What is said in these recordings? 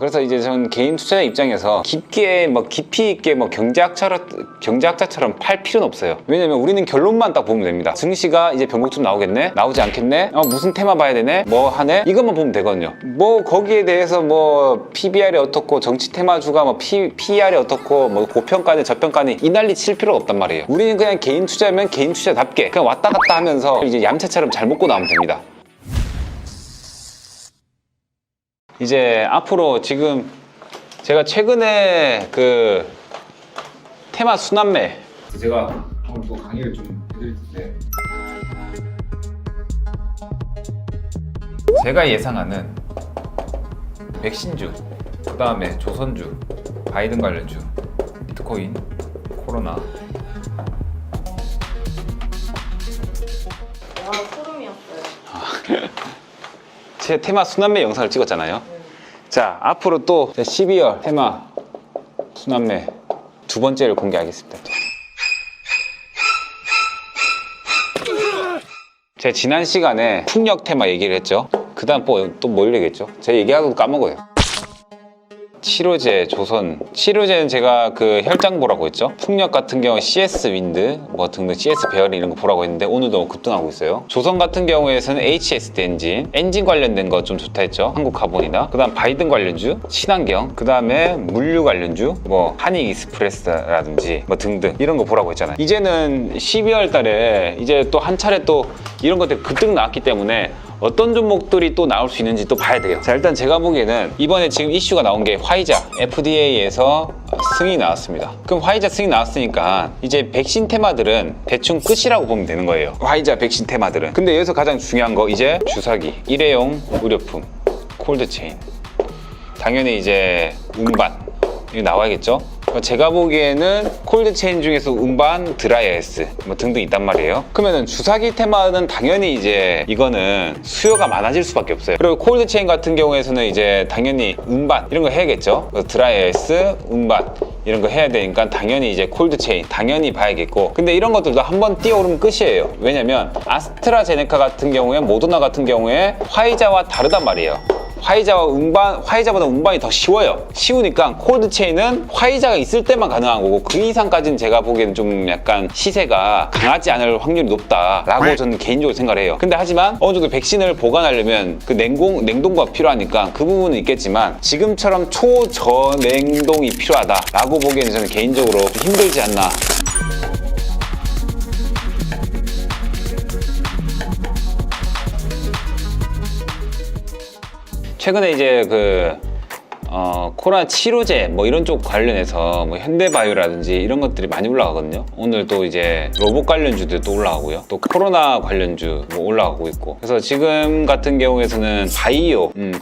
그래서 이제 전 개인 투자자 입장에서 깊이 있게 경제학자처럼 팔 필요는 없어요. 왜냐면 우리는 결론만 딱 보면 됩니다. 증시가 이제 변곡점 나오겠네? 나오지 않겠네? 무슨 테마 봐야 되네? 뭐 하네? 이것만 보면 되거든요. 뭐 거기에 대해서 뭐 PBR이 어떻고 정치 테마주가 뭐 PER이 어떻고 뭐 고평가네 저평가네 이 난리 칠 필요가 없단 말이에요. 우리는 그냥 개인 투자면 개인 투자답게 그냥 왔다 갔다 하면서 이제 얌체처럼 잘 먹고 나오면 됩니다. 이제 앞으로 지금 제가 최근에 그 테마 순환매 제가 오늘 또 강의를 좀 해드릴 텐데 제가 예상하는 백신주, 그 다음에 조선주, 바이든 관련주, 비트코인, 코로나. 소름이었어요. 제 테마 순환매 영상을 찍었잖아요. 자, 앞으로 또 12월 테마 순환매 두 번째를 공개하겠습니다. 제가 지난 시간에 풍력 테마 얘기를 했죠. 그 다음 또 뭘 얘기했죠? 제가 얘기하고도 까먹어요. 치료제, 조선. 치료제는 제가 그 혈장 보라고 했죠. 풍력 같은 경우 CS 윈드 뭐 등등 CS 베어링 이런 거 보라고 했는데 오늘도 급등하고 있어요. 조선 같은 경우에는 HSD 엔진 관련된 거 좀 좋다 했죠. 한국카본이나. 그 다음 바이든 관련주, 친환경, 그 다음에 물류 관련주 뭐 한익 익스프레스라든지 뭐 등등 이런 거 보라고 했잖아요. 이제는 12월 달에 이제 또 한 차례 또 이런 것들이 급등 나왔기 때문에 어떤 종목들이 또 나올 수 있는지 또 봐야 돼요. 자, 일단 제가 보기에는 이번에 지금 이슈가 나온 게 화이자 FDA에서 승인이 나왔습니다. 그럼 화이자 승인이 나왔으니까 이제 백신 테마들은 대충 끝이라고 보면 되는 거예요. 화이자 백신 테마들은. 근데 여기서 가장 중요한 거 이제 주사기, 일회용 의료품, 콜드체인, 당연히 이제 운반 이거 나와야겠죠. 제가 보기에는 콜드체인 중에서 운반, 드라이아이스 뭐 등등 있단 말이에요. 그러면은 주사기 테마는 당연히 이제 이거는 수요가 많아질 수밖에 없어요. 그리고 콜드체인 같은 경우에서는 이제 당연히 운반 이런 거 해야겠죠. 드라이아이스, 운반 이런 거 해야 되니까 당연히 이제 콜드체인 당연히 봐야겠고, 근데 이런 것들도 한번 뛰어오르면 끝이에요. 왜냐면 아스트라제네카 같은 경우에 모더나 같은 경우에 화이자와 다르단 말이에요. 화이자보다 운반이 더 쉬워요. 쉬우니까 콜드체인은 화이자가 있을 때만 가능한 거고 그 이상까지는 제가 보기에는 좀 약간 시세가 강하지 않을 확률이 높다라고 저는 개인적으로 생각을 해요. 근데 하지만 어느 정도 백신을 보관하려면 그 냉동고가 필요하니까 그 부분은 있겠지만 지금처럼 초저냉동이 필요하다라고 보기에는 저는 개인적으로 좀 힘들지 않나. 최근에 이제 코로나 치료제 뭐 이런 쪽 관련해서 뭐 현대바이오라든지 이런 것들이 많이 올라가거든요. 오늘 또 이제 로봇 관련주도 또 올라가고요. 또 코로나 관련주 뭐 올라가고 있고. 그래서 지금 같은 경우에서는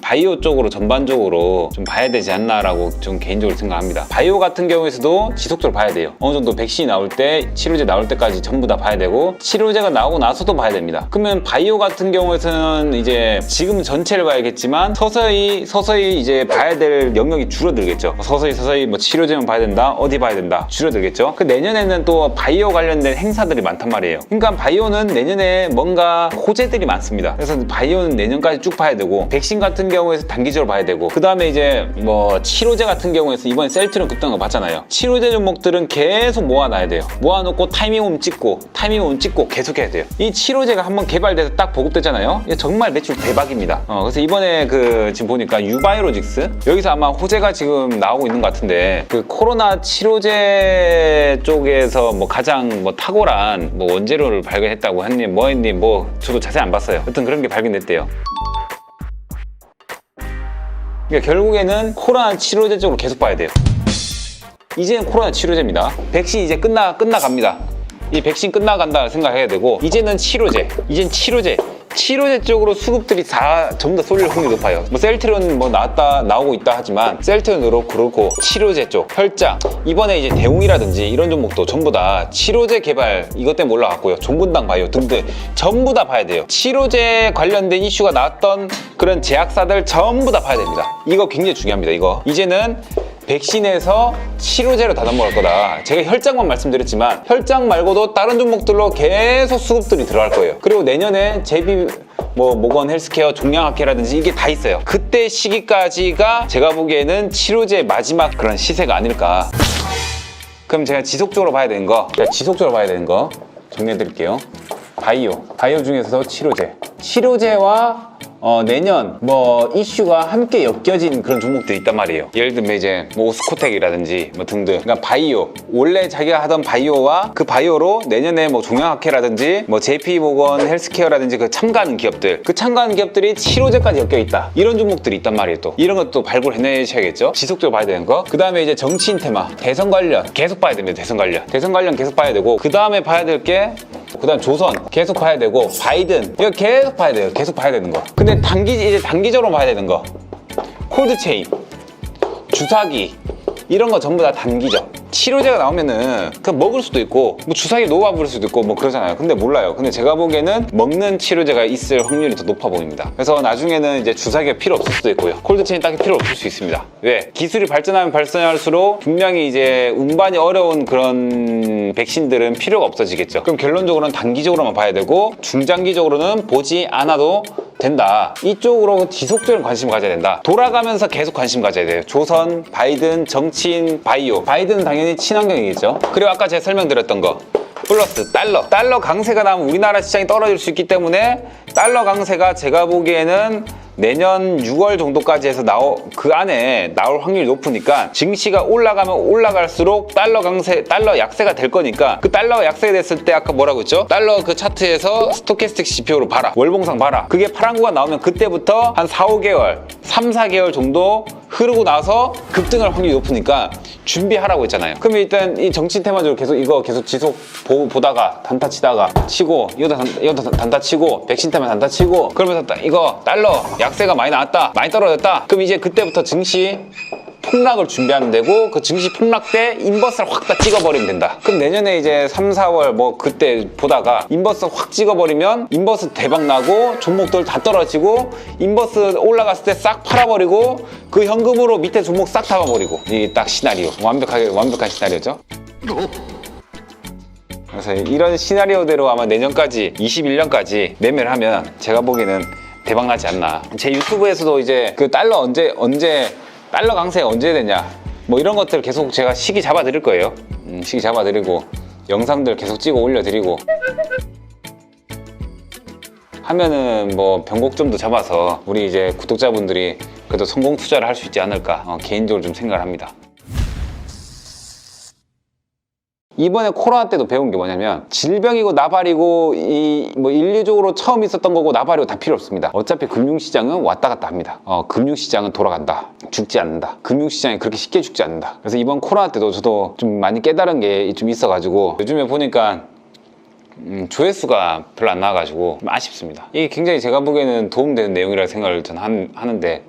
바이오 쪽으로 전반적으로 좀 봐야 되지 않나라고 좀 개인적으로 생각합니다. 바이오 같은 경우에서도 지속적으로 봐야 돼요. 어느 정도 백신이 나올 때, 치료제 나올 때까지 전부 다 봐야 되고 치료제가 나오고 나서도 봐야 됩니다. 그러면 바이오 같은 경우에서는 이제 지금 전체를 봐야겠지만 서서히 이제 봐야 될 영역이 줄어들겠죠. 서서히 뭐 치료제만 봐야 된다, 어디 봐야 된다 줄어들겠죠. 그 내년에는 또 바이오 관련된 행사들이 많단 말이에요. 그러니까 바이오는 내년에 뭔가 호재들이 많습니다. 그래서 바이오는 내년까지 쭉 봐야 되고, 백신 같은 경우에서 단기적으로 봐야 되고, 그 다음에 이제 뭐 치료제 같은 경우에서 이번에 셀트리온 급등한 거 봤잖아요. 치료제 종목들은 계속 모아놔야 돼요. 모아놓고 타이밍 오면 찍고 계속 해야 돼요. 이 치료제가 한번 개발돼서 딱 보급되잖아요. 정말 매출 대박입니다. 그래서 이번에 지금 보니까 유바이로직스 여기서 아마 호재가 지금 나오고 있는 것 같은데, 그 코로나 치료제 쪽에서 뭐 가장 뭐 탁월한 뭐 원재료를 발견했다고 했니 뭐 저도 자세히 안 봤어요. 여튼 그런 게 발견됐대요. 그러니까 결국에는 코로나 치료제 쪽으로 계속 봐야 돼요. 이제는 코로나 치료제입니다. 백신 이제 끝나갑니다. 이 백신 끝나간다 생각해야 되고, 이제는 치료제 쪽으로 수급들이 전부 다 쏠릴 확률이 높아요. 뭐 셀트리온 뭐 나오고 있다 하지만 셀트리온으로 그렇고 치료제 쪽, 혈장, 이번에 이제 대웅이라든지 이런 종목도 전부 다 치료제 개발 이것 때문에 올라갔고요. 종분당 바이오 등등 전부 다 봐야 돼요. 치료제 관련된 이슈가 나왔던 그런 제약사들 전부 다 봐야 됩니다. 이거 굉장히 중요합니다. 이거 이제는 백신에서 치료제로 다 넘어갈 거다. 제가 혈장만 말씀드렸지만 혈장 말고도 다른 종목들로 계속 수급들이 들어갈 거예요. 그리고 내년에 뭐 모건 헬스케어, 종양학회라든지 이게 다 있어요. 그때 시기까지가 제가 보기에는 치료제의 마지막 그런 시세가 아닐까. 그럼 제가 지속적으로 봐야 되는 거, 정리해 드릴게요. 바이오 중에서 치료제와 내년 뭐 이슈가 함께 엮여진 그런 종목들이 있단 말이에요. 예를 들면 이제 뭐 오스코텍이라든지 뭐 등등. 그러니까 바이오, 원래 자기가 하던 바이오와 그 바이오로 내년에 뭐 종양학회라든지 뭐 JP모건 헬스케어라든지 그 참가하는 기업들, 그 참가하는 기업들이 치료제까지 엮여 있다, 이런 종목들이 있단 말이에요. 또 이런 것도 발굴해내셔야겠죠. 지속적으로 봐야 되는 거. 그 다음에 이제 정치인 테마, 대선 관련 계속 봐야 됩니다. 대선 관련 계속 봐야 되고, 그 다음에 봐야 될 게 그다음 조선 계속 봐야 되고, 바이든 이거 계속 봐야 돼요. 계속 봐야 되는 거. 근데 이제 단기적으로 봐야 되는 거, 콜드체인, 주사기, 이런 거 전부 다 단기적. 치료제가 나오면은 그냥 먹을 수도 있고, 뭐 주사기 놓아버릴 수도 있고 뭐 그러잖아요. 근데 몰라요. 근데 제가 보기에는 먹는 치료제가 있을 확률이 더 높아 보입니다. 그래서 나중에는 이제 주사기가 필요 없을 수도 있고요. 콜드체인 딱히 필요 없을 수 있습니다. 왜? 기술이 발전하면 발전할수록 분명히 이제 운반이 어려운 그런 백신들은 필요가 없어지겠죠. 그럼 결론적으로는 단기적으로만 봐야 되고, 중장기적으로는 보지 않아도 된다. 이쪽으로 지속적인 관심을 가져야 된다. 돌아가면서 계속 관심 가져야 돼요. 조선, 바이든, 정치인, 바이오. 바이든은 당연히 친환경이겠죠. 그리고 아까 제가 설명드렸던 거, 플러스 달러 강세가 나면 우리나라 시장이 떨어질 수 있기 때문에, 달러 강세가 제가 보기에는 내년 6월 정도까지 해서 그 안에 나올 확률이 높으니까, 증시가 올라가면 올라갈수록 달러 약세가 될 거니까, 그 달러 약세가 됐을 때 아까 뭐라고 했죠? 달러 그 차트에서 스토캐스틱 지표로 봐라, 월봉상 봐라. 그게 파란 구가 나오면 그때부터 한 4-5개월, 3-4개월 정도 흐르고 나서 급등할 확률이 높으니까 준비하라고 했잖아요. 그럼 일단 이 정치 테마적으로 계속 지속 보다가 단타 치다가 치고, 이것도 단타 치고, 백신 때문에 단타 치고, 그러면서 이거 달러 약세가 많이 나왔다, 많이 떨어졌다. 그럼 이제 그때부터 증시 폭락을 준비하면 되고, 그 증시 폭락 때 인버스를 확 다 찍어버리면 된다. 그럼 내년에 이제 3-4월 뭐 그때 보다가 인버스 확 찍어버리면 인버스 대박 나고 종목들 다 떨어지고, 인버스 올라갔을 때 싹 팔아버리고, 그 현금으로 밑에 종목 싹 잡아버리고. 이게 딱 시나리오, 완벽한 시나리오죠. 그래서 이런 시나리오대로 아마 내년까지 21년까지 매매를 하면 제가 보기에는 대박 나지 않나. 제 유튜브에서도 이제 그 달러 강세 언제 되냐, 뭐 이런 것들 계속 제가 시기 잡아 드릴 거예요. 시기 잡아 드리고, 영상들 계속 찍어 올려 드리고 하면은 뭐 변곡점도 잡아서 우리 이제 구독자분들이 그래도 성공 투자를 할 수 있지 않을까, 개인적으로 좀 생각을 합니다. 이번에 코로나 때도 배운 게 뭐냐면, 질병이고 나발이고 뭐 인류적으로 처음 있었던 거고 나발이고 다 필요 없습니다. 어차피 금융시장은 왔다 갔다 합니다. 금융시장은 돌아간다, 죽지 않는다. 금융시장이 그렇게 쉽게 죽지 않는다. 그래서 이번 코로나 때도 저도 좀 많이 깨달은 게 좀 있어가지고, 요즘에 보니까 조회수가 별로 안 나와가지고 좀 아쉽습니다. 이게 굉장히 제가 보기에는 도움되는 내용이라고 생각을 저는 하는데,